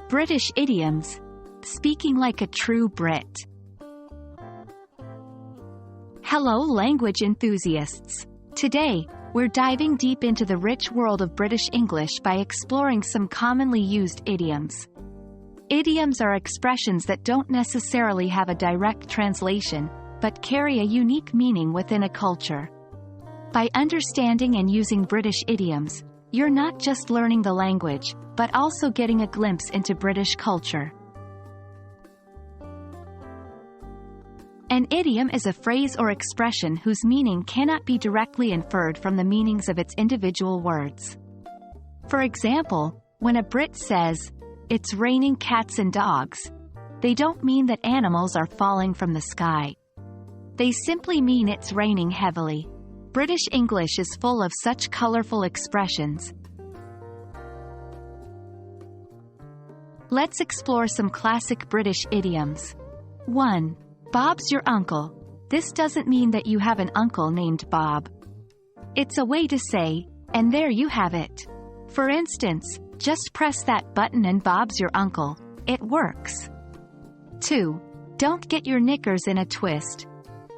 British Idioms. Speaking like a true Brit. Hello language enthusiasts. Today, we're diving deep into the rich world of British English by exploring some commonly used idioms. Idioms are expressions that don't necessarily have a direct translation, but carry a unique meaning within a culture. By understanding and using British idioms, you're not just learning the language, but also getting a glimpse into British culture. An idiom is a phrase or expression whose meaning cannot be directly inferred from the meanings of its individual words. For example, when a Brit says, "It's raining cats and dogs," they don't mean that animals are falling from the sky. They simply mean it's raining heavily. British English is full of such colorful expressions. Let's explore some classic British idioms. 1. Bob's your uncle. This doesn't mean that you have an uncle named Bob. It's a way to say, and there you have it. For instance, just press that button and Bob's your uncle. It works. 2. Don't get your knickers in a twist.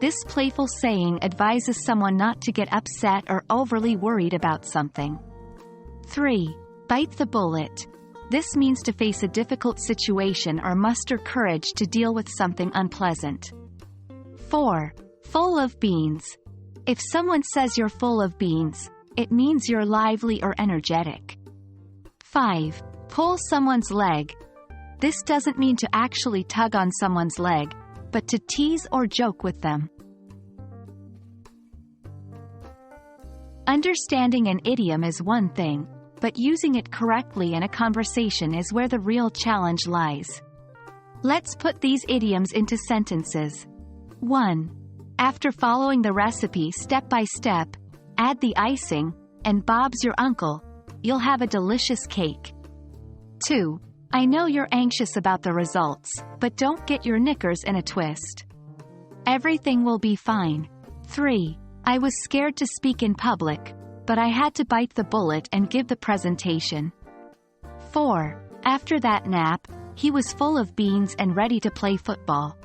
This playful saying advises someone not to get upset or overly worried about something. 3. Bite the bullet. This means to face a difficult situation or muster courage to deal with something unpleasant. 4. Full of beans. If someone says you're full of beans, it means you're lively or energetic. 5. Pull someone's leg. This doesn't mean to actually tug on someone's leg, but to tease or joke with them. Understanding an idiom is one thing, but using it correctly in a conversation is where the real challenge lies. Let's put these idioms into sentences. 1. After following the recipe step by step, add the icing, and Bob's your uncle, you'll have a delicious cake. 2. I know you're anxious about the results, but don't get your knickers in a twist. Everything will be fine. 3. I was scared to speak in public, but I had to bite the bullet and give the presentation. 4. After that nap, he was full of beans and ready to play football.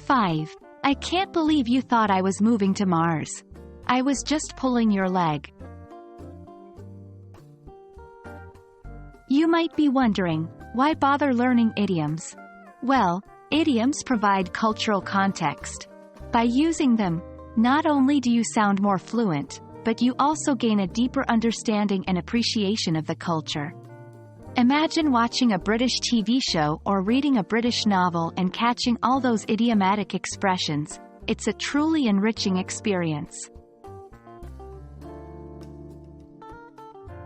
5. I can't believe you thought I was moving to Mars. I was just pulling your leg. You might be wondering, why bother learning idioms? Well, idioms provide cultural context. By using them, not only do you sound more fluent, but you also gain a deeper understanding and appreciation of the culture. Imagine watching a British TV show or reading a British novel and catching all those idiomatic expressions. It's a truly enriching experience.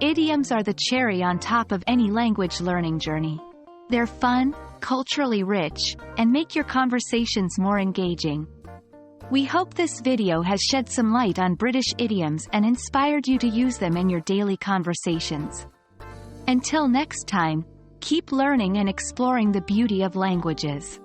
Idioms are the cherry on top of any language learning journey. They're fun, culturally rich, and make your conversations more engaging. We hope this video has shed some light on British idioms and inspired you to use them in your daily conversations. Until next time, keep learning and exploring the beauty of languages.